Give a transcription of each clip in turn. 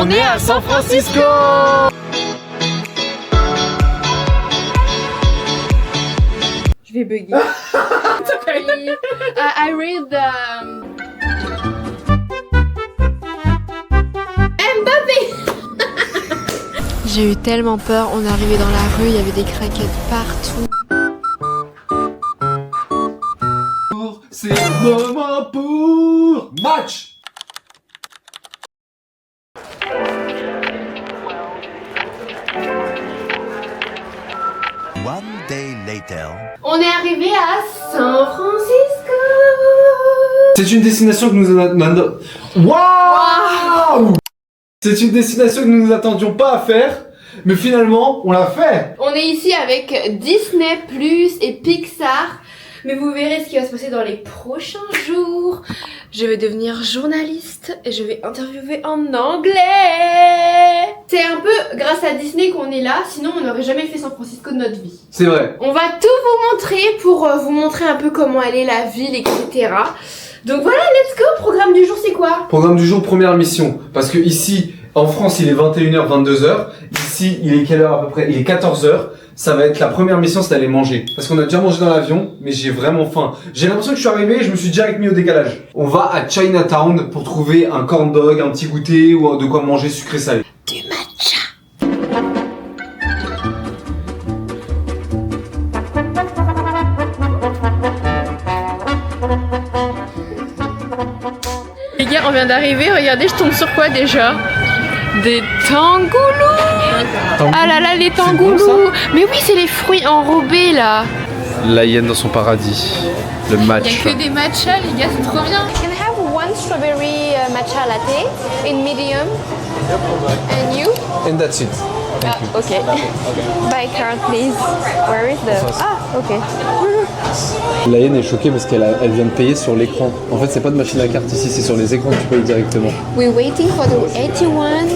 On est à San Francisco. Je vais bugger. I read Mbappé. J'ai eu tellement peur, on est arrivé dans la rue, il y avait des craquettes partout. C'est le moment pour match. One day later. On est arrivé à San Francisco. C'est une destination que nous Waouh. C'est une destination que nous nous attendions pas à faire, mais finalement, on l'a fait. On est ici avec Disney Plus et Pixar. Mais vous verrez ce qui va se passer dans les prochains jours. Je vais devenir journaliste et je vais interviewer en anglais. C'est un peu grâce à Disney qu'on est là, sinon on n'aurait jamais fait San Francisco de notre vie. C'est vrai. On va tout vous montrer pour vous montrer un peu comment elle est la ville, etc. Donc voilà, let's go. Programme du jour, c'est quoi? Programme du jour, première mission. Parce que ici, en France, il est 21h, 22h. Ici, il est quelle heure à peu près? Il est 14h. Ça va être la première mission, c'est d'aller manger. Parce qu'on a déjà mangé dans l'avion, mais j'ai vraiment faim. J'ai l'impression que je suis arrivé et je me suis direct mis au décalage. On va à Chinatown pour trouver un corn dog, un petit goûter ou de quoi manger sucré-salé. Du matcha. Les gars, on vient d'arriver. Regardez, je tombe sur quoi déjà? Des tangoulous. Ah là là, les tangoulous. Bon, mais oui, c'est les fruits enrobés là. La hyène dans son paradis. Le match. Il y a que des matchas, les gars, c'est trop bien. Can I have one strawberry matcha latte in medium? And you? And that's it. Okay. By card, please. Where is the? Ah, okay. La hyène est choquée parce qu'elle vient de payer sur l'écran. En fait, c'est pas de machine à carte ici, c'est sur les écrans que tu payes directement. We're waiting for the 81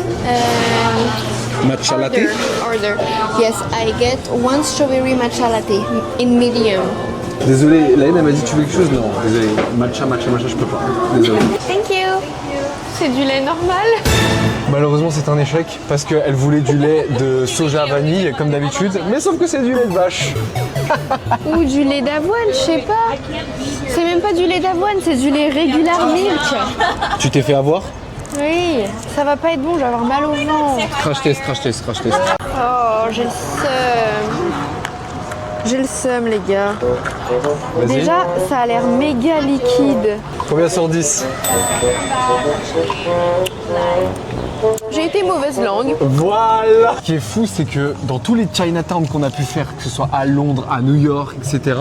Matcha latte? order. Yes, I get one strawberry matcha latte in medium. Désolé, la hyène elle m'a dit tu veux quelque chose? Non, désolé. Matcha, je peux pas. Désolé. Thank you. C'est du lait normal. Malheureusement, c'est un échec parce qu'elle voulait du lait de soja vanille comme d'habitude, mais sauf que c'est du lait de vache. Ou du lait d'avoine, je sais pas. C'est même pas du lait d'avoine, c'est du lait regular milk. Tu t'es fait avoir? Oui, ça va pas être bon, je vais avoir mal au ventre. Crash test. Oh, j'ai le seum. J'ai le seum, les gars. Vas-y. Déjà, ça a l'air méga liquide. Combien sur 10? J'ai été mauvaise langue. Voilà. Ce qui est fou, c'est que dans tous les Chinatown qu'on a pu faire, que ce soit à Londres, à New York, etc.,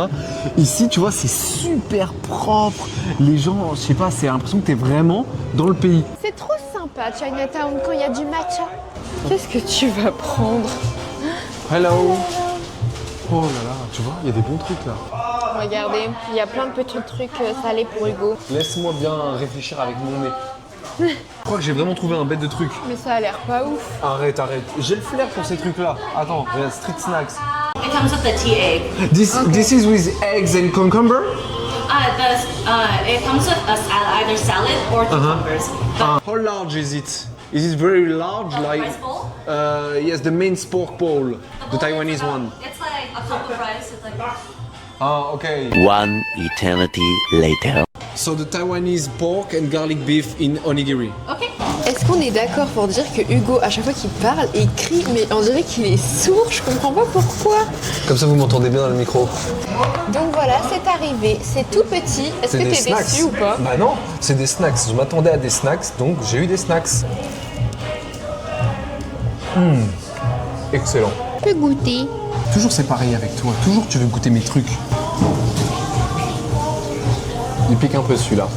ici, tu vois, c'est super propre. Les gens, je sais pas, c'est l'impression que t'es vraiment dans le pays. C'est trop sympa, Chinatown, quand il y a du matcha. Qu'est-ce que tu vas prendre? Hello. Oh là là, tu vois, il y a des bons trucs là. Regardez, il y a plein de petits trucs salés pour Hugo. Laisse-moi bien réfléchir avec mon nez. Je crois que j'ai vraiment trouvé un bête de truc. Mais ça a l'air pas ouf. Arrête. J'ai le flair pour ces trucs-là. Attends, regarde, street snacks. It comes with the tea egg. This is with eggs and cucumber? It comes with either salad or cucumbers. How large is it? Is it very large? Rice bowl? Yes, the main pork bowl, the Taiwanese one. It's like a cup of rice. It's like Ah, okay. One eternity later. So the Taiwanese pork and garlic beef in onigiri. okay. Est-ce qu'on est d'accord pour dire que Hugo, à chaque fois qu'il parle, il crie, mais on dirait qu'il est sourd, je comprends pas pourquoi. Comme ça, vous m'entendez bien dans le micro. Donc voilà, c'est arrivé. C'est tout petit. Est-ce que t'es déçu ou pas? Bah non, c'est des snacks. Je m'attendais à des snacks, donc j'ai eu des snacks. Excellent. Je peux goûter. Toujours c'est pareil avec toi. Toujours tu veux goûter mes trucs. Il pique un peu celui-là.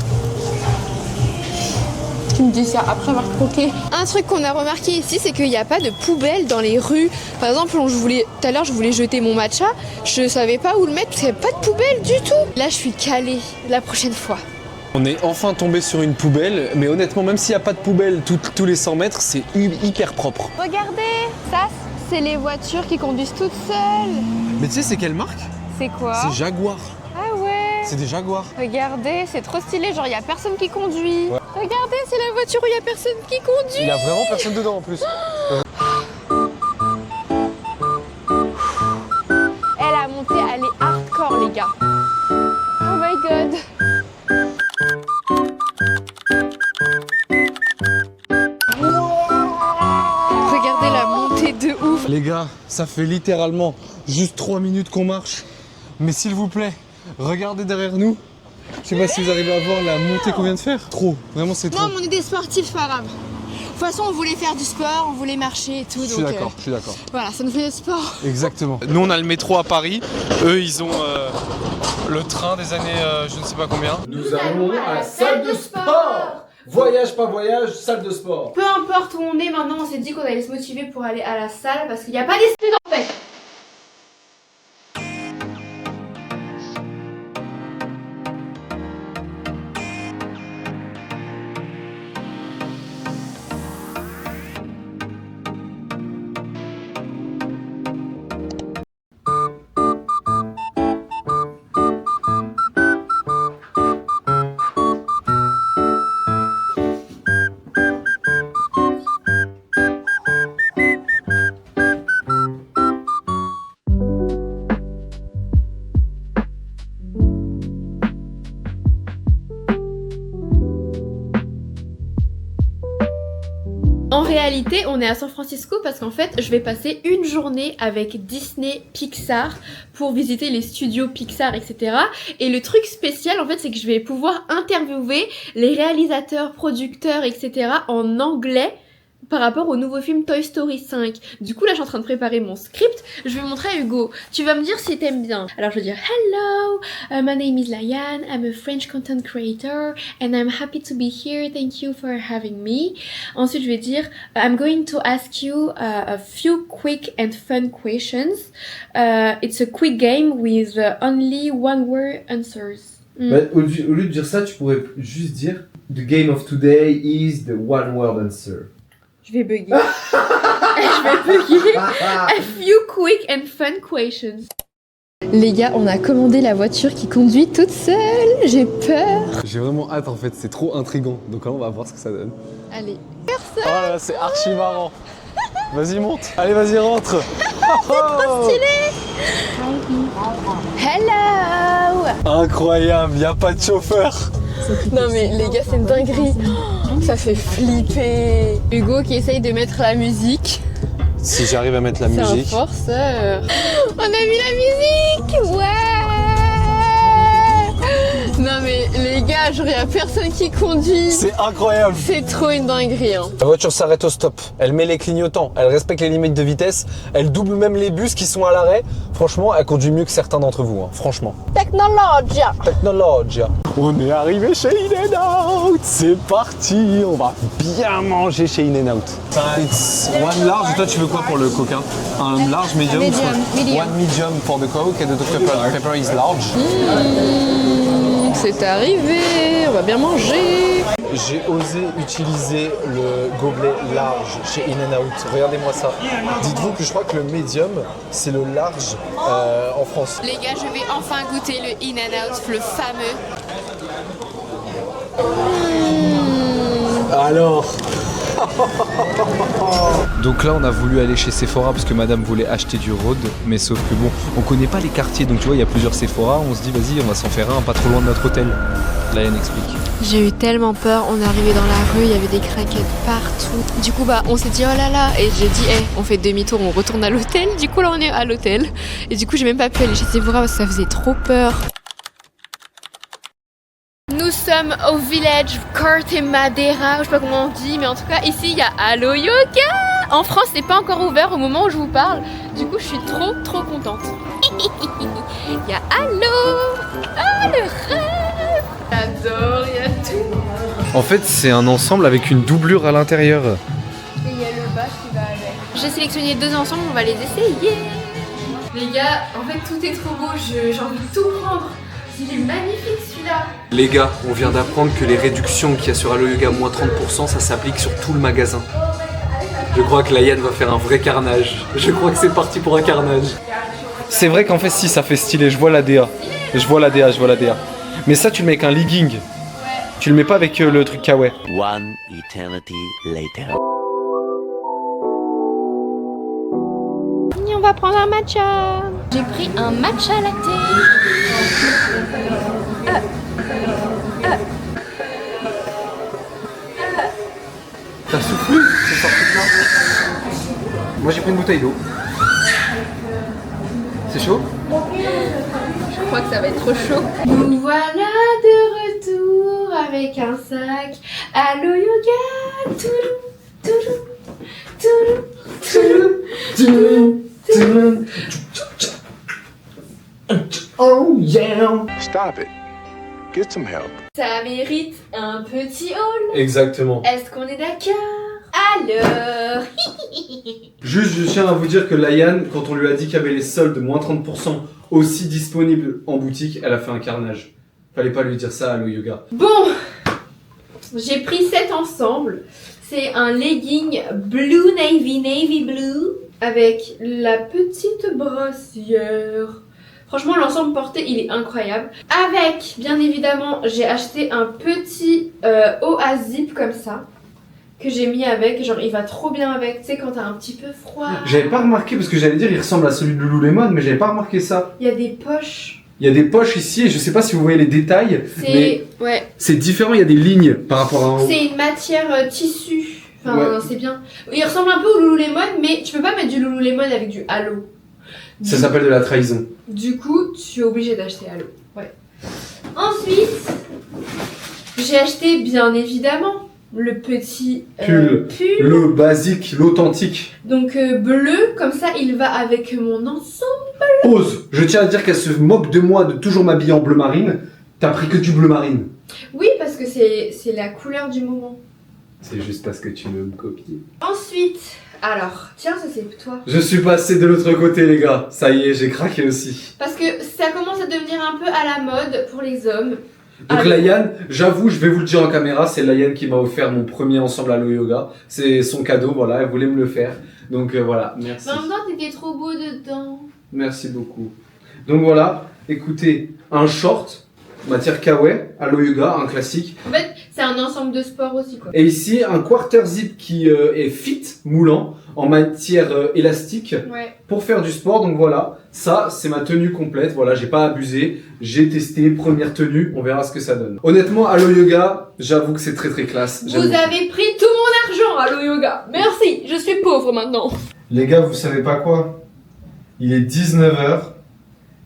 Tu me dis ça après avoir croqué. Un truc qu'on a remarqué ici, c'est qu'il n'y a pas de poubelle dans les rues. Par exemple, tout à l'heure, je voulais jeter mon matcha. Je savais pas où le mettre parce qu'il n'y avait pas de poubelle du tout. Là, je suis calée la prochaine fois. On est enfin tombé sur une poubelle, mais honnêtement, même s'il n'y a pas de poubelle tous les 100 mètres, c'est hyper propre. Regardez, ça, c'est les voitures qui conduisent toutes seules. Mais tu sais, c'est quelle marque? C'est quoi? C'est Jaguar. Ah ouais. C'est des Jaguars. Regardez, c'est trop stylé. Genre, il n'y a personne qui conduit. Ouais. Regardez, c'est la voiture où il y a personne qui conduit. Il y a vraiment personne dedans en plus. La montée, elle est hardcore, les gars. Oh my god. Regardez la montée de ouf. Les gars, ça fait littéralement juste 3 minutes qu'on marche. Mais s'il vous plaît, regardez derrière nous. Je sais pas si vous arrivez à voir la montée qu'on vient de faire. Trop, vraiment c'est trop. Non, mais on est des sportifs, c'est pas grave. De toute façon, on voulait faire du sport, on voulait marcher et tout. Je suis d'accord, je suis d'accord. Voilà, ça nous fait du sport. Exactement. Nous on a le métro à Paris, eux ils ont le train des années je ne sais pas combien. Nous allons à la salle de sport. Voyage, pas voyage, salle de sport. Peu importe où on est maintenant, on s'est dit qu'on allait se motiver pour aller à la salle parce qu'il n'y a pas d'excuse en fait. En réalité, on est à San Francisco parce qu'en fait, je vais passer une journée avec Disney Pixar pour visiter les studios Pixar, etc. Et le truc spécial, en fait, c'est que je vais pouvoir interviewer les réalisateurs, producteurs, etc. en anglais par rapport au nouveau film Toy Story 5. Du coup, là, je suis en train de préparer mon script. Je vais montrer à Hugo. Tu vas me dire si t'aimes bien. Alors, je vais dire Hello, my name is Layan. I'm a French content creator and I'm happy to be here. Thank you for having me. Ensuite, je vais dire I'm going to ask you a few quick and fun questions. It's a quick game with only one word answers. Bah, au lieu de dire ça, tu pourrais juste dire The game of today is the one word answer. Je vais bugger. Je vais bugger. A few quick and fun questions. Les gars, on a commandé la voiture qui conduit toute seule. J'ai peur. J'ai vraiment hâte en fait, c'est trop intriguant. Donc là on va voir ce que ça donne. Allez. Oh là là, c'est archi marrant. Vas-y monte. Allez vas-y rentre. Trop stylé. Hello. Incroyable, y a pas de chauffeur. Non mais les gars, c'est une dinguerie. Ça fait flipper. Hugo qui essaye de mettre la musique. Si j'arrive à mettre la musique. C'est un forceur. On a mis la musique. Ouais. Non mais les gars, genre y'a personne qui conduit. C'est incroyable. C'est trop une dinguerie hein. La voiture s'arrête au stop. Elle met les clignotants. Elle respecte les limites de vitesse. Elle double même les bus qui sont à l'arrêt. Franchement, elle conduit mieux que certains d'entre vous. Hein. Franchement. Technologia. Technologia. On est arrivé chez In-N-Out. C'est parti. On va bien manger chez In-N-Out. It's one large. Toi, tu veux quoi pour le coca? Un large, medium? Medium. One medium for the coke and the Dr Pepper is large. C'est arrivé. On va bien manger. J'ai osé utiliser le gobelet large chez In-N-Out. Regardez-moi ça. Dites-vous que je crois que le medium, c'est le large en France. Les gars, je vais enfin goûter le In-N-Out, le fameux. Alors donc là on a voulu aller chez Sephora parce que madame voulait acheter du Rhode, mais sauf que bon, on connaît pas les quartiers, donc tu vois il y a plusieurs Sephora, on se dit vas-y on va s'en faire un pas trop loin de notre hôtel. Là Yann explique. J'ai eu tellement peur, on est arrivé dans la rue, il y avait des craquettes partout. Du coup bah on s'est dit oh là là, et j'ai dit on fait demi-tour, on retourne à l'hôtel. Du coup là on est à l'hôtel, et du coup j'ai même pas pu aller chez Sephora parce que ça faisait trop peur. Nous sommes au village Corte Madera, je sais pas comment on dit, mais en tout cas ici il y a Allo Yoga. En France c'est pas encore ouvert au moment où je vous parle, du coup je suis trop contente. Il y a Allo, ah le rêve. J'adore, il y a tout. En fait c'est un ensemble avec une doublure à l'intérieur. Et il y a le bas qui va avec. J'ai sélectionné deux ensembles, on va les essayer. Les gars, en fait tout est trop beau, j'ai envie de tout prendre. Il est magnifique celui-là. Les gars, on vient d'apprendre que les réductions qu'il y a sur Allo Yoga, moins 30%, ça s'applique sur tout le magasin. Je crois que Layan va faire un vrai carnage. Je crois que c'est parti pour un carnage. C'est vrai qu'en fait si ça fait stylé, je vois la DA. Je vois la DA. Mais ça tu le mets avec un legging. Tu le mets pas avec le truc kawaii. One eternity later. On va prendre un matcha. J'ai pris un matcha latte. T'as soufflé, c'est sorti de là. Moi j'ai pris une bouteille d'eau. C'est chaud? Je crois que ça va être trop chaud. Nous voilà de retour avec un sac. Allo yoga, toulou, toulou, toulou, toulou. Oh yeah! Stop it. Get some help. Ça mérite un petit haul. Exactement. Est-ce qu'on est d'accord? Alors, Juste, je tiens à vous dire que Layan, quand on lui a dit qu'il y avait les soldes de moins 30% aussi disponibles en boutique, elle a fait un carnage. Fallait pas lui dire ça à Allo Yoga. bon, j'ai pris cet ensemble. C'est un legging blue navy blue avec la petite brassière. Franchement, l'ensemble porté, il est incroyable. Avec, bien évidemment, j'ai acheté un petit haut à zip comme ça. Que j'ai mis avec, genre il va trop bien avec, tu sais, quand t'as un petit peu froid. J'avais pas remarqué, parce que j'allais dire il ressemble à celui de Lululemon, mais j'avais pas remarqué ça. Il y a des poches. Il y a des poches ici, et je sais pas si vous voyez les détails, mais Ouais. c'est différent, il y a des lignes par rapport à en haut. C'est une matière tissu. Enfin, Ouais. c'est bien. Il ressemble un peu au Lululemon, mais tu peux pas mettre du Lululemon avec du halo. Ça s'appelle de la trahison. Du coup, tu es obligé d'acheter halo. Ouais. Ensuite, j'ai acheté bien évidemment le petit Pull. Le basique, l'authentique. Donc bleu, comme ça il va avec mon ensemble. Pause. Je tiens à dire qu'elle se moque de moi de toujours m'habiller en bleu marine. T'as pris que du bleu marine. Oui, parce que c'est la couleur du moment. C'est juste parce que tu veux me copier. Ensuite, alors, tiens, ça c'est pour toi. Je suis passé de l'autre côté, les gars. Ça y est, j'ai craqué aussi. Parce que ça commence à devenir un peu à la mode pour les hommes. Donc Ah, Layan, j'avoue, je vais vous le dire en caméra, c'est Layan qui m'a offert mon premier ensemble Allo Yoga. C'est son cadeau, voilà, elle voulait me le faire. Donc voilà, merci. Mais en même temps, t'étais trop beau dedans. Merci beaucoup. Donc voilà, écoutez, un short, matière kawaii, Allo Yoga, un classique. En fait, c'est un ensemble de sport aussi, quoi. Et ici, un quarter zip qui est fit, moulant, en matière élastique, Ouais. pour faire du sport. Donc voilà, ça, c'est ma tenue complète. Voilà, j'ai pas abusé. J'ai testé, première tenue, on verra ce que ça donne. Honnêtement, Allo Yoga, j'avoue que c'est très très classe. Vous J'aime. avez pris tout mon argent, Allo Yoga. Merci, je suis pauvre maintenant. Les gars, vous savez pas quoi? Il est 19h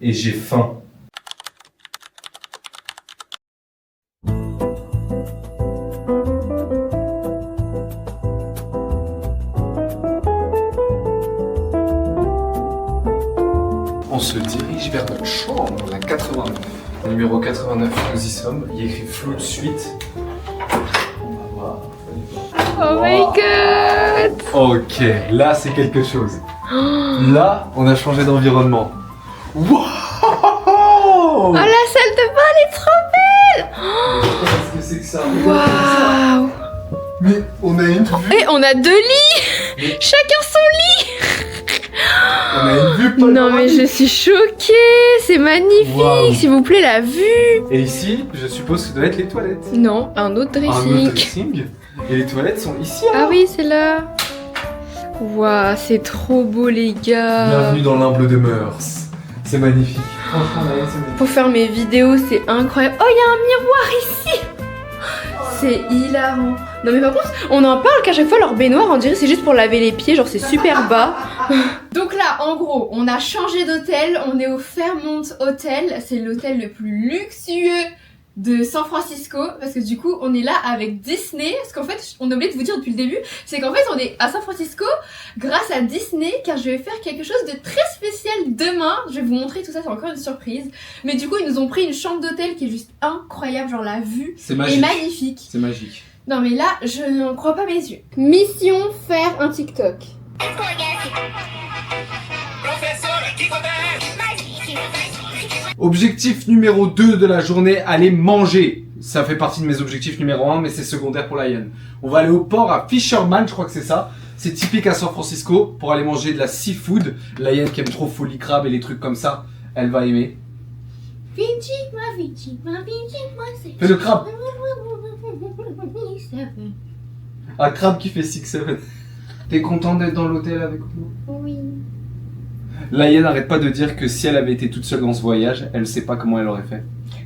et j'ai faim. On se dirige vers notre chambre, la 89. Numéro 89, nous y sommes. Il y a écrit Flow de suite. On va voir. Oh my god. Ok, là c'est quelque chose. Là, on a changé d'environnement. Wow! Oh, la salle de bain, elle est trop belle. Qu'est-ce que c'est que ça? Waouh. Mais on a une vue. Et on a 2 lits. Chacun son lit. On a une vue Non mais panoramique. je suis choquée. C'est magnifique. Waouh. S'il vous plaît, la vue. Et ici, je suppose que ça doit être les toilettes. Non, un autre Un autre dressing. dressing. Et les toilettes sont ici. Ah oui, c'est là. Waouh, c'est trop beau les gars. Bienvenue dans l'humble de mœurs. C'est magnifique. Franchement, là, c'est magnifique. Pour faire mes vidéos, c'est incroyable. Oh, il y a un miroir ici. C'est hilarant. Non mais par contre, on en parle qu'à chaque fois leur baignoire, on dirait c'est juste pour laver les pieds, genre c'est super bas. Donc là, en gros, on a changé d'hôtel. On est au Fairmont Hotel. C'est l'hôtel le plus luxueux de San Francisco. Parce que du coup, on est là avec Disney. Parce qu'en fait, on a oublié de vous dire depuis le début. C'est qu'en fait, on est à San Francisco grâce à Disney. Car je vais faire quelque chose de très spécial demain. Je vais vous montrer tout ça, c'est encore une surprise. Mais du coup, ils nous ont pris une chambre d'hôtel qui est juste incroyable. Genre la vue C'est est magique. magnifique. C'est magique. Non mais là, je n'en crois pas mes yeux. Mission, faire un TikTok. Objectif numéro 2 de la journée, aller manger. Ça fait partie de mes objectifs numéro 1, mais c'est secondaire pour Layan. On va aller au port à Fisherman, je crois que c'est ça. C'est typique à San Francisco pour aller manger de la seafood. Layan qui aime trop Folly Crab et les trucs comme ça, elle va aimer. Fais le crabe. 6-7. Un crabe qui fait 6-7. T'es content d'être dans l'hôtel avec nous? Oui. Laïen n'arrête pas de dire que si elle avait été toute seule dans ce voyage, elle sait pas comment elle aurait fait.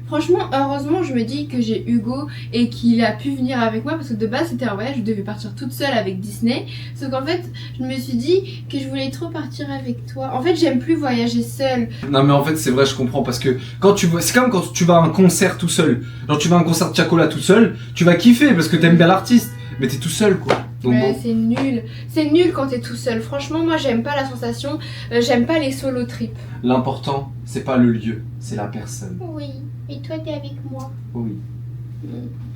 Franchement, heureusement, je me dis que j'ai Hugo et qu'il a pu venir avec moi parce que de base c'était un voyage, je devais partir toute seule avec Disney. Sauf qu'en fait, je me suis dit que je voulais trop partir avec toi. En fait, j'aime plus voyager seule. Non mais en fait c'est vrai, je comprends, parce que quand tu vois, c'est comme quand tu vas à un concert tout seul. Genre tu vas à un concert de Chacola tout seul, tu vas kiffer parce que t'aimes bien l'artiste, mais t'es tout seul quoi. Donc Ouais, bon. c'est nul. C'est nul quand t'es tout seul. Franchement, moi j'aime pas la sensation. J'aime pas les solo trips. L'important c'est pas le lieu, c'est la personne. Oui. Et toi t'es avec moi. Oui.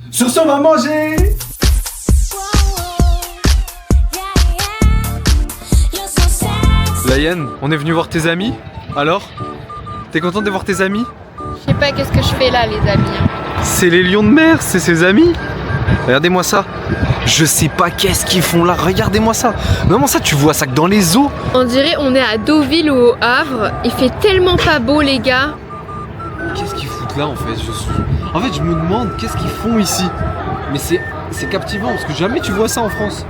Sur ce on va manger. Laïen, on est venu voir tes amis. Alors, t'es contente de voir tes amis? Je sais pas qu'est-ce que je fais là, les amis. C'est les lions de mer, c'est ses amis. Regardez-moi ça. Je sais pas qu'est-ce qu'ils font là, regardez-moi ça. Vraiment ça, tu vois ça que dans les eaux. On dirait on est à Deauville ou au Havre. Il fait tellement pas beau les gars. Qu'est-ce qu'ils foutent là en fait? En fait, je me demande qu'est-ce qu'ils font ici. Mais c'est captivant parce que jamais tu vois ça en France.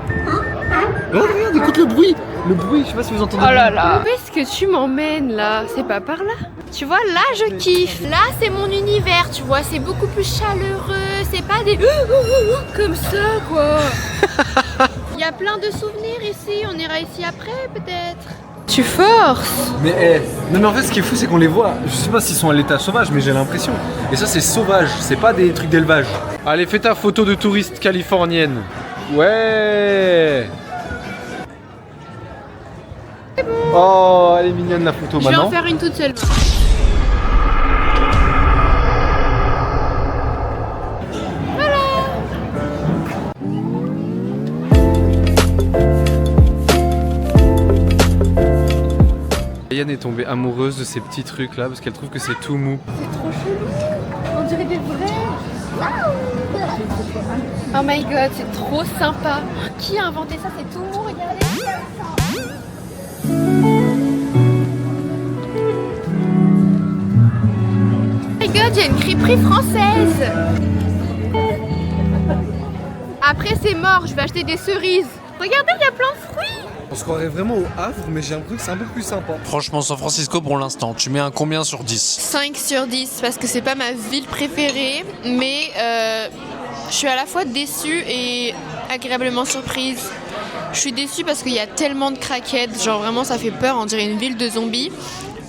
Regarde, écoute le bruit. Le bruit, je sais pas si vous entendez. Oh là là. Où est-ce que tu m'emmènes là? C'est pas par là. Tu vois, là je kiffe. Là c'est mon univers, tu vois, c'est beaucoup plus chaleureux. C'est pas des comme ça quoi. Il y a plein de souvenirs ici. On ira ici après peut-être. Tu forces. Mais non mais en fait ce qui est fou c'est qu'on les voit. Je sais pas s'ils sont à l'état sauvage mais j'ai l'impression. Et ça c'est sauvage, c'est pas des trucs d'élevage. Allez fais ta photo de touriste californienne. Ouais. Oh elle est mignonne la photo Je vais maintenant. en faire une toute seule. Laïen est tombée amoureuse de ces petits trucs là parce qu'elle trouve que c'est tout mou. On dirait des vrais. Oh my god, c'est trop sympa. Qui a inventé ça? C'est tout le monde, regardez. Oh my god, il y a une crêperie française. Après c'est mort, je vais acheter des cerises. Regardez, il y a plein de fruits. On se croirait vraiment au Havre mais j'ai l'impression que c'est un peu plus sympa. Franchement, San Francisco pour l'instant, tu mets un combien sur 10? 5 sur 10 parce que c'est pas ma ville préférée, mais je suis à la fois déçue et agréablement surprise. Je suis déçue parce qu'il y a tellement de craquettes, genre vraiment ça fait peur, on dirait une ville de zombies.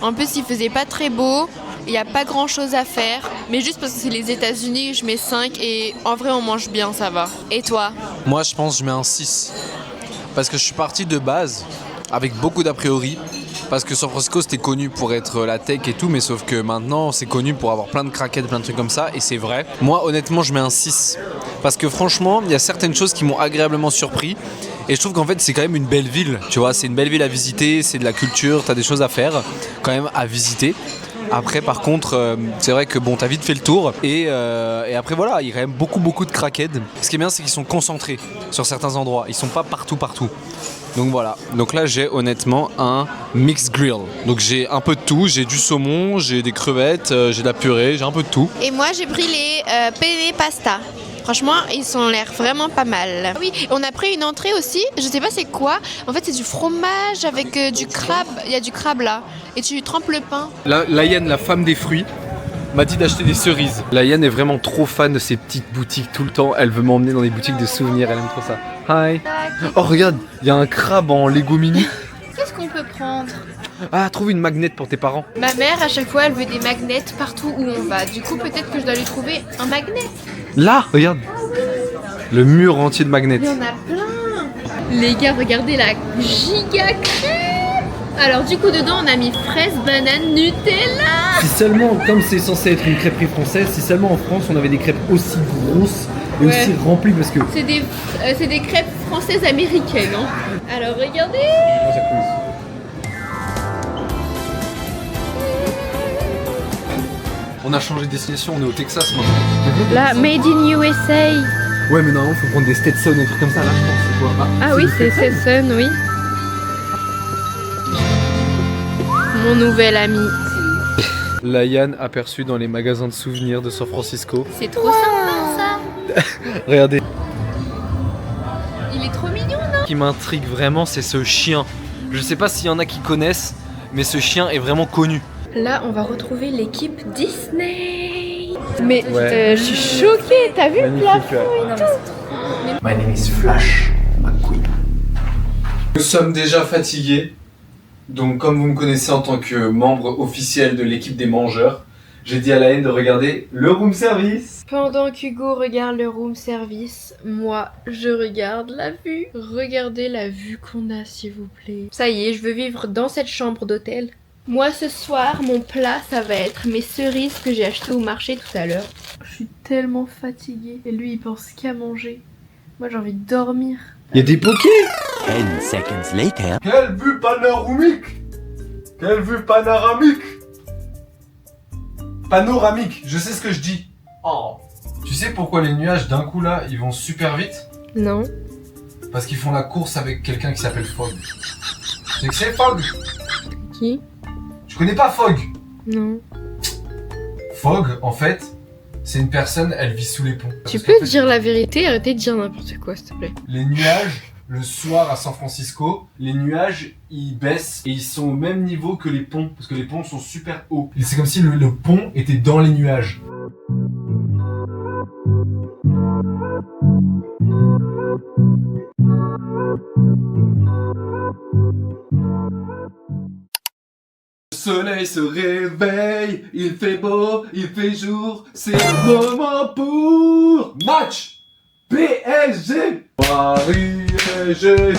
En plus il faisait pas très beau, il n'y a pas grand chose à faire, mais juste parce que c'est les États-Unis, je mets 5 et en vrai on mange bien, ça va. Et toi? Moi, je pense que je mets un 6. Parce que je suis parti de base avec beaucoup d'a priori. Parce que San Francisco c'était connu pour être la tech et tout, mais sauf que maintenant c'est connu pour avoir plein de craquettes, plein de trucs comme ça, et c'est vrai. Moi honnêtement je mets un 6. Parce que franchement il y a certaines choses qui m'ont agréablement surpris. Et je trouve qu'en fait c'est quand même une belle ville, tu vois, c'est une belle ville à visiter, c'est de la culture, t'as des choses à faire quand même à visiter. Après par contre c'est vrai que bon t'as vite fait le tour et après voilà il y a quand même beaucoup de craquettes. Ce qui est bien c'est qu'ils sont concentrés sur certains endroits, ils sont pas partout. Donc voilà, donc là j'ai honnêtement un mixed grill. Donc j'ai un peu de tout, j'ai du saumon, j'ai des crevettes, j'ai de la purée, j'ai un peu de tout. Et moi j'ai pris les penne pasta. Franchement, ils ont l'air vraiment pas mal. Oui, on a pris une entrée aussi, je sais pas c'est quoi. En fait, c'est du fromage avec du crabe. Il y a du crabe là. Et tu trempes le pain. Laïen, la femme des fruits, m'a dit d'acheter des cerises. Laïen est vraiment trop fan de ces petites boutiques tout le temps. Elle veut m'emmener dans des boutiques de souvenirs, elle aime trop ça. Hi. Oh regarde, il y a un crabe en Lego mini. Qu'est-ce qu'on peut prendre? Ah, trouve une magnette pour tes parents. Ma mère, à chaque fois, elle veut des magnets partout où on va. Du coup, peut-être que je dois lui trouver un magnet. Là, regarde. Le mur entier de magnets. Il y en a plein. Les gars, regardez la giga crêpe. Alors, du coup, dedans, on a mis fraise, banane, Nutella. Si seulement, comme c'est censé être une crêperie française, si seulement en France on avait des crêpes aussi grosses et Ouais. aussi remplies parce que... C'est des crêpes françaises américaines. Hein. Alors, regardez. On a changé de destination, on est au Texas maintenant. Là, Made in USA. Ouais mais normalement faut prendre des Stetson, des trucs comme ça là je pense. C'est quoi? Ah oui, c'est Stetson, oui. Mon nouvel ami. Laïen aperçue dans les magasins de souvenirs de San Francisco. C'est trop sympa ça. Regardez. qui m'intrigue vraiment, c'est ce chien. Je sais pas s'il y en a qui connaissent, mais ce chien est vraiment connu. Là, on va retrouver l'équipe Disney. Mais Ouais. je suis choquée, t'as vu le plafond et tout? My name is Flash McQueen. Nous sommes déjà fatigués. Donc, comme vous me connaissez en tant que membre officiel de l'équipe des mangeurs, j'ai dit à la haine de regarder le room service. Pendant qu'Hugo regarde le room service, moi, je regarde la vue. Regardez la vue qu'on a, s'il vous plaît. Ça y est, je veux vivre dans cette chambre d'hôtel. Moi, ce soir, mon plat, ça va être mes cerises que j'ai achetées au marché tout à l'heure. Je suis tellement fatiguée. Et lui, il pense qu'à manger. Moi, j'ai envie de dormir. Il y a des pokés. 10 seconds later. Quelle vue panoramique! Quelle vue panoramique! Panoramique, je sais ce que je dis. Oh. Tu sais pourquoi les nuages d'un coup là, ils vont super vite? Non. Parce qu'ils font la course avec quelqu'un qui s'appelle Fogg. Tu sais que c'est Fogg? Qui? Tu connais pas Fogg? Non. Fogg, en fait, c'est une personne, elle vit sous les ponts. Tu Parce qu'en peux fait, dire la vérité et arrêter de dire n'importe quoi, s'il te plaît. Les nuages, le soir à San Francisco, les nuages, ils baissent et ils sont au même niveau que les ponts. Parce que les ponts sont super hauts. Et c'est comme si le pont était dans les nuages. Le soleil se réveille, il fait beau, il fait jour, c'est le moment pour match PSG Paris PSG,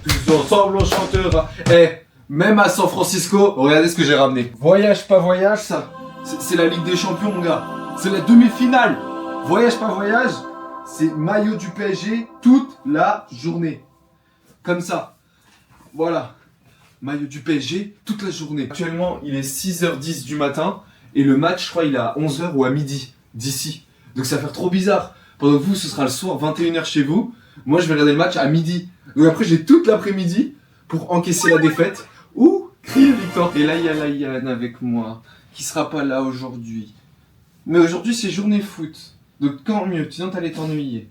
tous ensemble on chantera. Eh, même à San Francisco, regardez ce que j'ai ramené. Voyage pas voyage, ça, c'est la Ligue des Champions mon gars. C'est la demi-finale. Voyage pas voyage, c'est maillot du PSG toute la journée. Comme ça. Voilà. Maillot du PSG toute la journée. Actuellement, il est 6h10 du matin et le match, je crois, il est à 11h ou à midi d'ici. Donc ça va faire trop bizarre. Pendant que vous, ce sera le soir, 21h chez vous. Moi, je vais regarder le match à midi. Donc après, j'ai toute l'après-midi pour encaisser la défaite ou crier victoire. Et là, il y a la Yann avec moi qui sera pas là aujourd'hui. Mais aujourd'hui, c'est journée foot. Donc tant mieux, sinon t'allais t'ennuyer.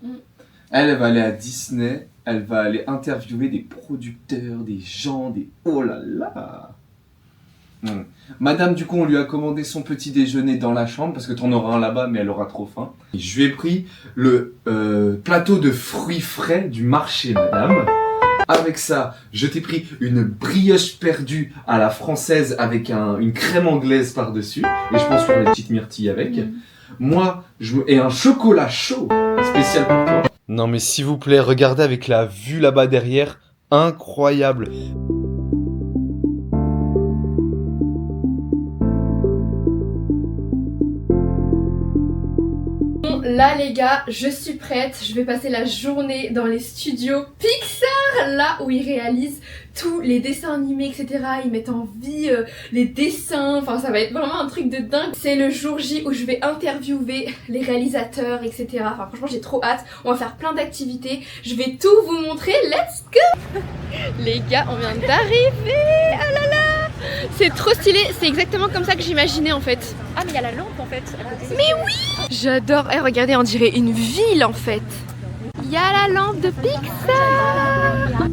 Elle va aller à Disney. Elle va aller interviewer des producteurs, des gens, des... Oh là là. Madame, du coup, on lui a commandé son petit déjeuner dans la chambre, parce que t'en auras un là-bas, mais elle aura trop faim. Et je lui ai pris le plateau de fruits frais du marché, madame. Avec ça, je t'ai pris une brioche perdue à la française avec une crème anglaise par-dessus. Et je pense faire des petites myrtilles avec. Moi, et un chocolat chaud spécial pour toi. Non mais s'il vous plaît, regardez avec la vue là-bas derrière, incroyable. Bon, là les gars, je suis prête. Je vais passer la journée dans les studios Pixar, là où ils réalisent tous les dessins animés, etc. Ils mettent en vie les dessins, enfin ça va être vraiment un truc de dingue. C'est le jour J où je vais interviewer les réalisateurs, etc. Enfin franchement j'ai trop hâte, on va faire plein d'activités, je vais tout vous montrer, let's go. Les gars, on vient d'arriver, ah là là, c'est trop stylé, c'est exactement comme ça que j'imaginais en fait. Ah, mais il y a la lampe en fait. Mais oui, j'adore, eh regardez, on dirait une ville en fait. Il y a la lampe de Pixar.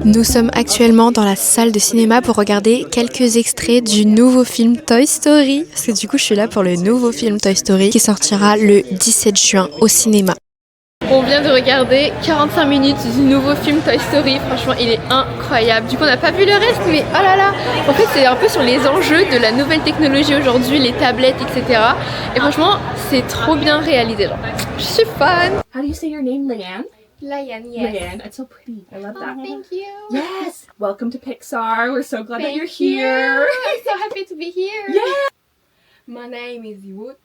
Nous sommes actuellement dans la salle de cinéma pour regarder quelques extraits du nouveau film Toy Story. Parce que du coup, je suis là pour le nouveau film Toy Story qui sortira le 17 juin au cinéma. On vient de regarder 45 minutes du nouveau film Toy Story. Franchement, il est incroyable. Du coup, on n'a pas vu le reste, mais oh là là. En fait, c'est un peu sur les enjeux de la nouvelle technologie aujourd'hui, les tablettes, etc. Et franchement, c'est trop bien réalisé. Genre. Je suis fan. How do you say your name, Leanne? Lion, Leanne, it's so pretty. I love that. Thank you. Yes! Welcome to Pixar. We're so glad that you're Thank you. here. I'm so happy to be here. Yeah! My name is Wood.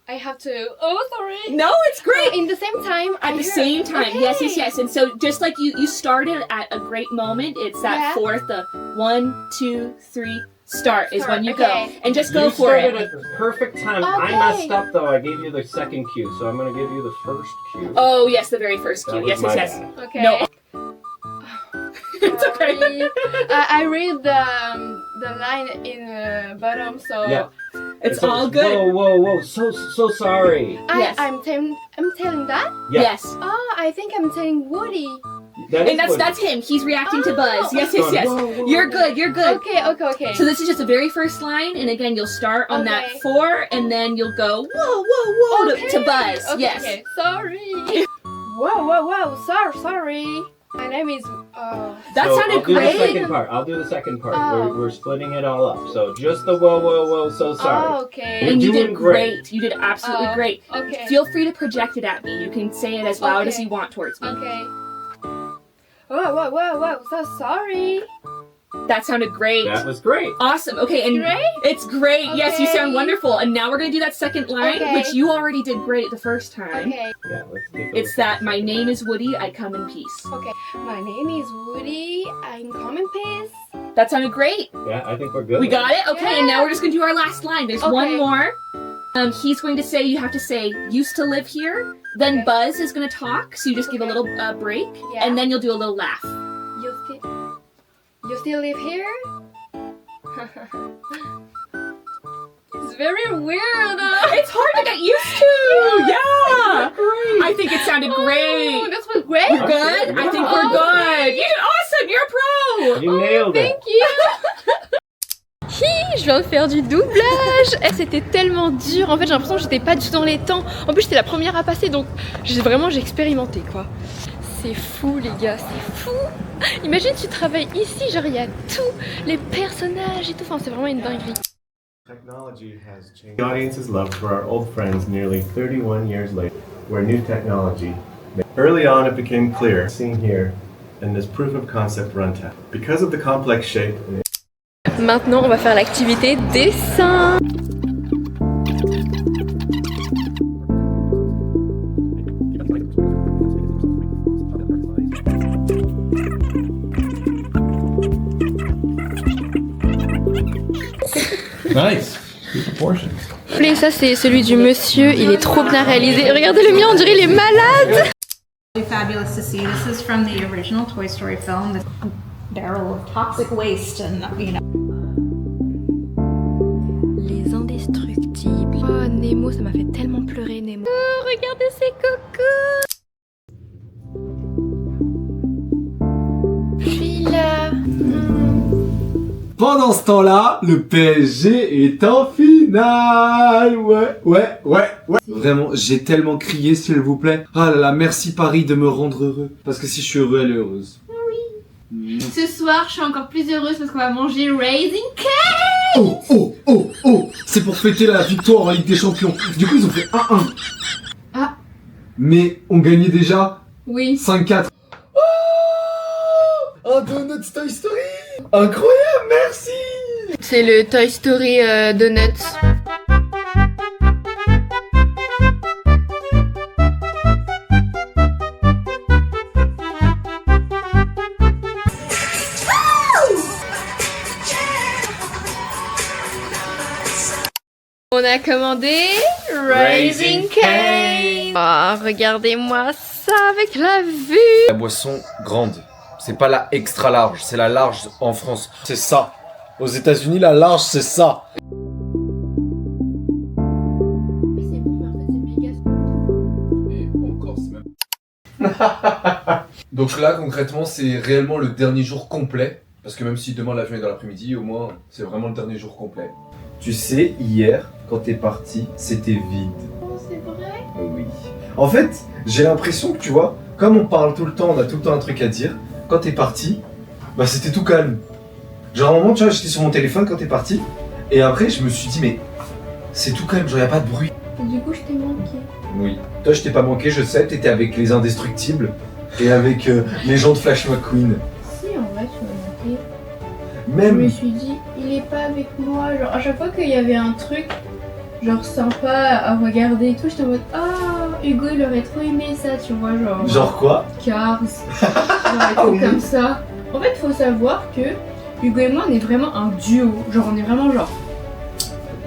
I have to. Oh, sorry. No, it's great! In the same time. At the same time, yes, yes, yes. And so just like you started at a great moment, it's that Yeah. fourth, the 1, 2, 3, start is when you okay. go. And just go You for started it. at the perfect time. Okay. I messed up though. I gave you the second cue, so I'm gonna give you the first cue. Oh, yes, the very first That cue. was Yes, my yes, yes. bad. Okay. No. It's okay. I read the line in the bottom, so Yeah. It's all good. Whoa. So sorry. Yes. I'm telling that. Yeah. Yes. Oh, I think I'm telling Woody. And that's him. He's reacting to Buzz. Yes. Whoa. You're good. Okay. So this is just the very first line, and again, you'll start on that Okay. 4, and then you'll go whoa to Buzz. Okay, Yes. okay. Sorry. Whoa. Sorry. My name is. That So sounded I'll do great. the second part. I'll do the second part. Oh. We're splitting it all up. So just the whoa, so sorry. Oh, okay. And you You're did doing great. great. You did absolutely Oh, great. Okay. Feel free to project it at me. You can say it as loud as Okay. you want towards me. Okay. Whoa. So sorry. That sounded great. That was great. Awesome. Okay, and Great? it's great. Yes, you sound Okay. wonderful. And now we're gonna do that second line, Okay. which you already did great the first time. Okay. Yeah, let's take It's that my name is Woody. I come in peace. Okay. My name is Woody. I'm coming, please. That sounded great. Yeah, I think we're good. We got it. Okay, and now we're just gonna do our last line. There's one Okay. more. He's going to say, you have to say, used to live here. Then Okay. Buzz is gonna talk, so you just give a little break, Yeah. and then you'll do a little laugh. You still live here? It's very weird. It's hard to get used to. Yeah. I think it sounded great. Oh, that was great. We're good? I think we're good. You did awesome. You're a pro. You nailed it. Thank you. Hi, je viens de faire du doublage. C'était tellement dur. En fait, j'ai l'impression que j'étais pas du tout dans les temps. En plus, j'étais la première à passer, donc j'ai expérimenté quoi. C'est fou les gars, c'est fou. Imagine tu travailles ici, genre il y a tous les personnages et tout. Enfin, c'est vraiment une dinguerie. Technology has changed the audience's love for our old friends nearly 31 years later, where new technology. Early on, it became clear, seen here in this proof of concept runtime, because of the complex shape. Maintenant, on va faire l'activité dessin. Nice. Good proportions. Et ça, c'est celui du monsieur. Il est trop bien réalisé. Regardez le mien, on dirait il est malade. Fabulous to see. This is from the original Toy Story film. This barrel of toxic waste, and Les indestructibles. Oh, Nemo, ça m'a fait tellement pleurer, Nemo. Oh, regardez ces cocos. Je suis là. Pendant ce temps-là, le PSG est en finale. Ouais. Vraiment, j'ai tellement crié, s'il vous plaît. Ah là là, merci Paris de me rendre heureux. Parce que si je suis heureux, elle est heureuse. Ce soir, je suis encore plus heureuse parce qu'on va manger Raising Cake. Oh, c'est pour fêter la victoire en Ligue des Champions. Du coup, ils ont fait 1-1. Ah. Mais on gagnait déjà Oui. 5-4. Oh, un donut Toy Story. Incroyable, merci. C'est le Toy Story Donuts. On a commandé Raising Cake. Oh, regardez-moi ça avec la vue. La boisson grande. C'est pas la extra large, c'est la large en France. C'est ça. Aux États-Unis, la large, c'est ça. Donc là, concrètement, c'est réellement le dernier jour complet. Parce que même si demain l'avion est dans l'après-midi, au moins, c'est vraiment le dernier jour complet. Tu sais, hier, quand t'es parti, c'était vide. Oh, c'est vrai? Oui. En fait, j'ai l'impression que, tu vois, comme on parle tout le temps, on a tout le temps un truc à dire, quand t'es parti, bah c'était tout calme. Genre, à un moment, tu vois, j'étais sur mon téléphone quand t'es parti, et après, je me suis dit, mais c'est tout calme, genre, y a pas de bruit. Et du coup, je t'ai manqué. Oui. Toi, je t'ai pas manqué, je sais, t'étais avec les Indestructibles et avec les gens de Flash McQueen. Si, en vrai, tu m'as manqué. Je Même. me suis dit, il est pas avec moi. Genre, à chaque fois qu'il y avait un truc, genre sympa à regarder et tout, j'étais en mode, ah, Hugo, il aurait trop aimé ça, tu vois, genre. Genre quoi? Cars, genre des trucs comme ça. En fait, faut savoir que Hugo et moi, on est vraiment un duo. Genre, on est vraiment genre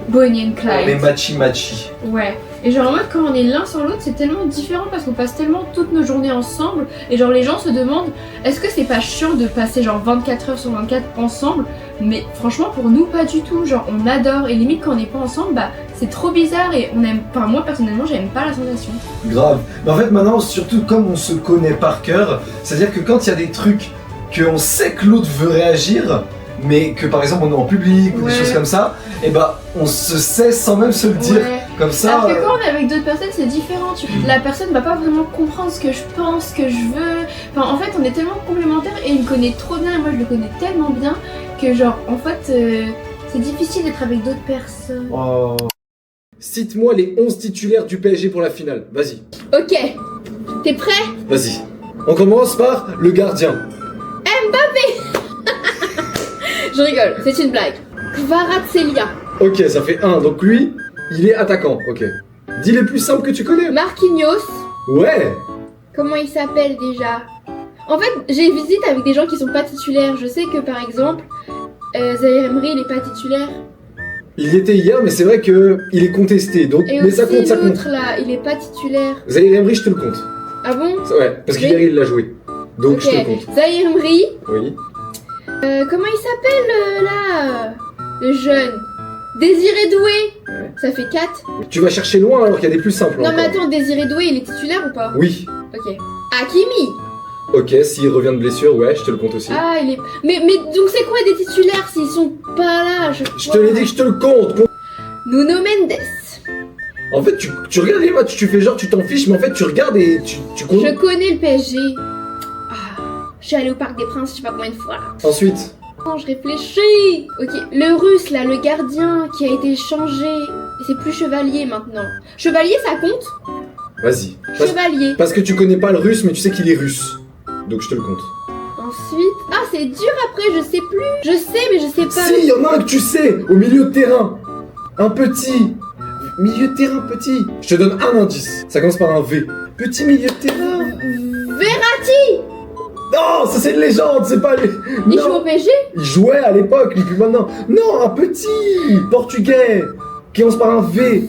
Bonnie and On est Clyde. machi. Ouais. Et genre en mode quand on est l'un sans l'autre c'est tellement différent parce qu'on passe tellement toutes nos journées ensemble et genre les gens se demandent est-ce que c'est pas chiant de passer genre 24 heures sur 24 ensemble, mais franchement pour nous pas du tout, genre on adore et limite quand on n'est pas ensemble bah c'est trop bizarre et on aime, enfin moi personnellement j'aime pas la sensation. Grave. Mais en fait maintenant surtout comme on se connaît par cœur, c'est-à-dire que quand il y a des trucs qu'on sait que l'autre veut réagir, mais que par exemple on est en public ou des choses comme ça, et bah on se sait sans même se le dire. Comme ça. Alors que quand on est avec d'autres personnes c'est différent, la personne va pas vraiment comprendre ce que je pense, ce que je veux. Enfin en fait on est tellement complémentaires et il me connaît trop bien et moi je le connais tellement bien que genre en fait c'est difficile d'être avec d'autres personnes. Oh. Cite-moi les 11 titulaires du PSG pour la finale, vas-y. Ok, t'es prêt? Vas-y. On commence par le gardien. Mbappé. Je rigole, c'est une blague. Kvaratskhelia. Ok, ça fait 1, donc lui, il est attaquant, ok. Dis les plus simples que tu connais. Marquinhos. Ouais. Comment il s'appelle déjà? En fait, j'ai visite avec des gens qui sont pas titulaires. Je sais que par exemple, Zaïre Emery il est pas titulaire. Il y était hier, mais c'est vrai que il est contesté, donc Et mais aussi ça compte, ça compte. l'autre là, il est pas titulaire. Zaïre Emery, je te le compte. Ah bon? Ouais, parce qu'hier il l'a joué. Donc je te le compte. Zaïre Emery. Oui. Comment il s'appelle là? Le jeune. Désiré Doué. Ouais. Ça fait 4. Tu vas chercher loin alors qu'il y a des plus simples. Non encore. mais attends, Désiré Doué il est titulaire ou pas? Oui. Ok. Hakimi. Ok, s'il revient de blessure, ouais, je te le compte aussi. Ah il est... Mais donc c'est quoi des titulaires s'ils sont pas là? Je te l'ai dit que je te le compte. Nuno Mendes. En fait, tu regardes les matchs, tu fais genre tu t'en fiches, mais en fait tu regardes et tu comptes. Je connais le PSG. Je suis allée au Parc des Princes, je sais pas combien de fois. Ensuite. Non, je réfléchis. Ok, le russe là, le gardien qui a été changé. C'est plus chevalier maintenant. Chevalier, ça compte? Vas-y. Chevalier. Parce que tu connais pas le russe, mais tu sais qu'il est russe. Donc je te le compte. Ensuite. Ah, c'est dur après, je sais plus. Je sais, mais je sais pas. Si, il y en a un que tu sais, au milieu de terrain. Un petit. Milieu de terrain petit. Je te donne un indice. Ça commence par un V. Petit milieu de terrain. Verratti. Non, ça c'est une légende, c'est pas les... Il joue au PSG? Il jouait à l'époque, mais plus maintenant. Non, un petit portugais qui commence par un V.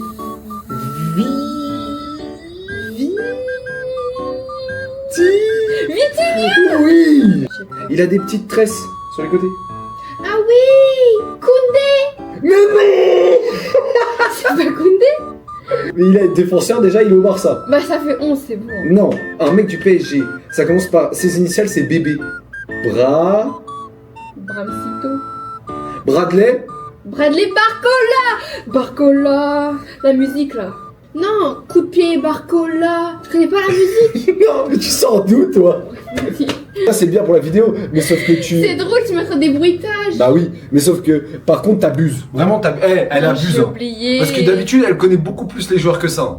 Vitinha. Oui. Il a des petites tresses sur les côtés. Ah oui. Koundé. Mais non. C'est pas Koundé? Mais il est défenseur déjà, il est au Barça. Bah ça fait 11, c'est bon. Non, un mec du PSG. Ça commence par... Ses initiales, c'est bébé. Bramsito. Bradley. Bradley Barcola. Barcola. La musique là. Non, coup de pied Barcola. Je connais pas la musique. Non, mais tu sors d'où toi? Ça c'est bien pour la vidéo, mais sauf que tu... C'est drôle, tu mettras des bruitages. Bah oui, mais sauf que par contre t'abuses. Vraiment t'abuses. Elle Non, abuse. j'ai Hein. oublié. Parce que d'habitude elle connaît beaucoup plus les joueurs que ça. Hein.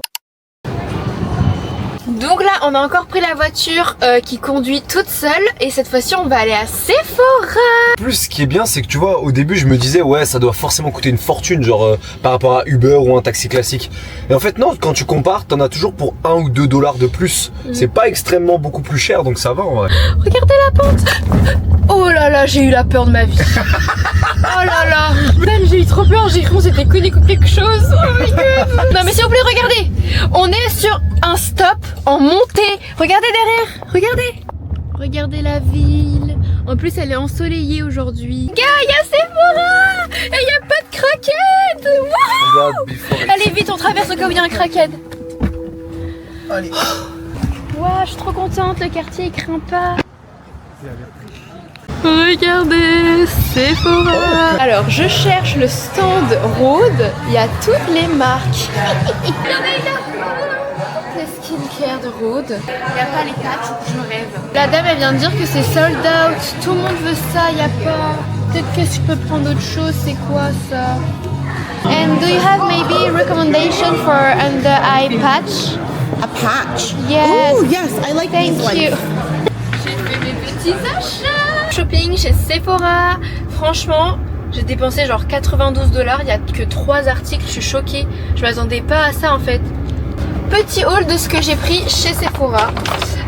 Donc là, on a encore pris la voiture qui conduit toute seule et cette fois-ci, on va aller à Sephora. Plus, ce qui est bien, c'est que tu vois, au début, je me disais, ouais, ça doit forcément coûter une fortune, genre par rapport à Uber ou un taxi classique. Et en fait, non, quand tu compares, t'en as toujours pour 1 ou 2 dollars de plus. C'est pas extrêmement beaucoup plus cher, donc ça va en vrai. Regardez la pente. Oh là là, j'ai eu la peur de ma vie. Oh là là. Même j'ai eu trop peur, j'ai cru qu'on s'était connu quelque chose. Oh my god. Non mais s'il vous plaît, regardez. On est sur un stop en montée. Regardez derrière, regardez. Regardez la ville. En plus, elle est ensoleillée aujourd'hui. Gars, il y a Sephora. Et il n'y a pas de craquettes. Wow. Allez vite, on traverse au cas où il y a un craquette. Allez. Waouh, je suis trop contente, le quartier il craint pas. Regardez, Sephora. Alors, je cherche le stand Rhode. Il y a toutes les marques. Les skincare de Rhode. Il n'y a pas les patchs, je rêve. La dame, elle vient de dire que c'est sold out. Tout le monde veut ça, il n'y a pas. Peut-être que je peux prendre autre chose. C'est quoi ça? And do you have maybe recommendation for under eye patch? A patch? Yes. Oh, yes, I like Thank these ones. you. J'ai fait mes petits achats. Shopping chez Sephora. Franchement, j'ai dépensé genre 92 $. Il n'y a que 3 articles. Je suis choquée. Je m'attendais pas à ça en fait. Petit haul de ce que j'ai pris chez Sephora.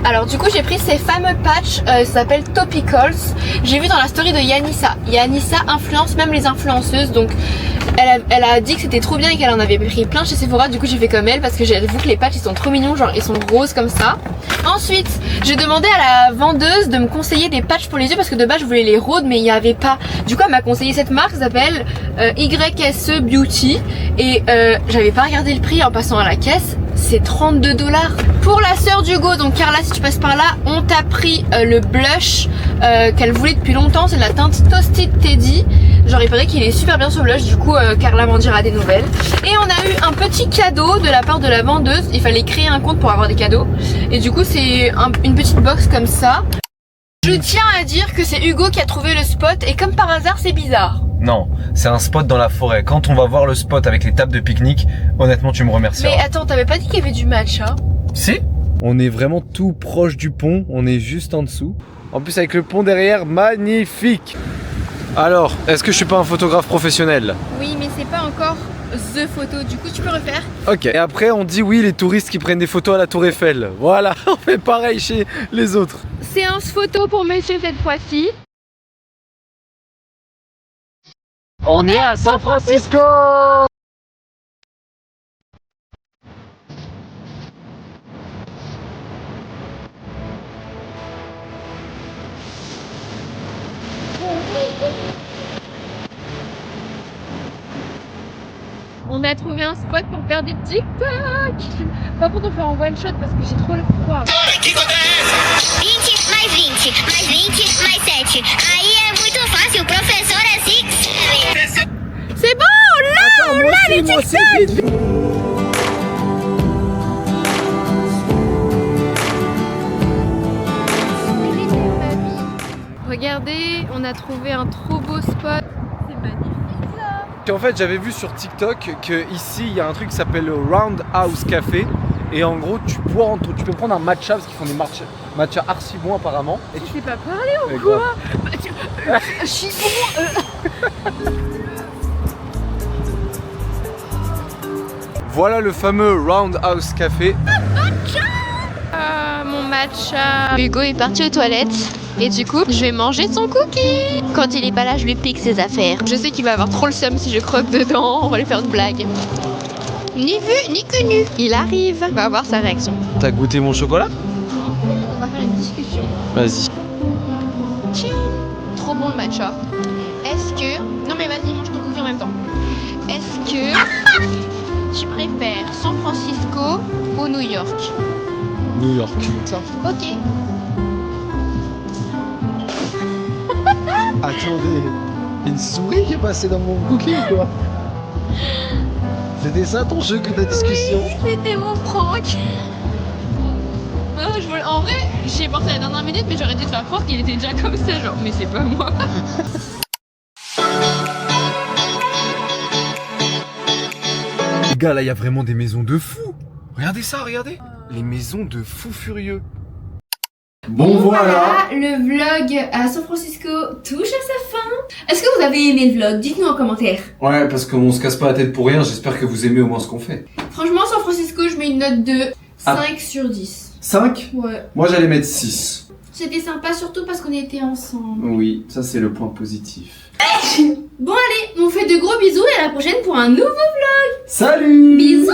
Alors du coup j'ai pris ces fameux patchs, ça s'appelle Topicals. J'ai vu dans la story de Yanissa. Yanissa influence même les influenceuses, donc Elle a dit que c'était trop bien et qu'elle en avait pris plein chez Sephora. Du coup j'ai fait comme elle parce que j'avoue que les patchs ils sont trop mignons, genre ils sont roses comme ça. Ensuite j'ai demandé à la vendeuse de me conseiller des patchs pour les yeux parce que de base je voulais les rôdes mais il n'y avait pas. Du coup elle m'a conseillé cette marque, ça s'appelle YSE Beauty et j'avais pas regardé le prix en passant à la caisse. C'est 32 $. Pour la sœur d'Hugo, donc Carla si tu passes par là, on t'a pris le blush qu'elle voulait depuis longtemps, c'est de la teinte Toasted Teddy. Genre il paraît qu'il est super bien ce blush, du coup Carla m'en dira des nouvelles. Et on a eu un petit cadeau de la part de la vendeuse, il fallait créer un compte pour avoir des cadeaux. Et du coup c'est une petite box comme ça. Je tiens à dire que c'est Hugo qui a trouvé le spot et comme par hasard c'est bizarre. Non, c'est un spot dans la forêt. Quand on va voir le spot avec les tables de pique-nique, honnêtement tu me remercieras. Mais attends, t'avais pas dit qu'il y avait du matcha? Si. On est vraiment tout proche du pont, on est juste en dessous. En plus avec le pont derrière, magnifique. Alors, est-ce que je suis pas un photographe professionnel? Oui, mais c'est pas encore the photo, du coup tu peux refaire. Ok, et après on dit oui les touristes qui prennent des photos à la tour Eiffel. Voilà, on fait pareil chez les autres. Séance photo pour monsieur cette fois-ci. On est à San Francisco. On a trouvé un spot pour faire des TikTok. Pas pour te faire en one shot parce que j'ai trop le froid. 20 mais 20, mais 20, mais 7. Aí é muito fácil, professor é Six. C'est bon, là, on l'a les TikTok. Regardez, on a trouvé un trop beau spot. C'est magnifique là. En fait j'avais vu sur TikTok que ici il y a un truc qui s'appelle le Roundhouse Café. Et en gros tu peux prendre un matcha parce qu'ils font des matcha archi bons apparemment. Et tu sais pas parler ou quoi? Voilà le fameux Roundhouse Café. Mon matcha. Hugo est parti aux toilettes et du coup je vais manger son cookie. Quand il est pas là je lui pique ses affaires. Je sais qu'il va avoir trop le seum si je croque dedans. On va lui faire une blague. Ni vu ni connu. Il arrive. On va voir sa réaction. T'as goûté mon chocolat? On va faire une discussion. Vas-y. Tchim. Trop bon le matcha. Est-ce que... Non mais vas-y, mange ton cookie en même temps. Est-ce que tu préfères San Francisco ou New York? New York. Ok. Attendez, une souris qui est passée dans mon cookie ou quoi? C'était ça ton jeu que ta discussion? Oui, c'était mon prank. En vrai, j'y ai pensé à la dernière minute, mais j'aurais dû te faire croire qu'il était déjà comme ça, genre, mais c'est pas moi. Les gars, là, il y a vraiment des maisons de fous. Regardez ça, regardez. Les maisons de fous furieux. Bon voilà, le vlog à San Francisco touche à sa fin. Est-ce que vous avez aimé le vlog? Dites-nous en commentaire. Ouais, parce qu'on se casse pas la tête pour rien, j'espère que vous aimez au moins ce qu'on fait. Franchement, San Francisco, je mets une note de 5 sur 10. 5? Ouais. Moi j'allais mettre 6. C'était sympa surtout parce qu'on était ensemble. Oui, ça c'est le point positif. Bon allez, on fait de gros bisous et à la prochaine pour un nouveau vlog. Salut! Bisous!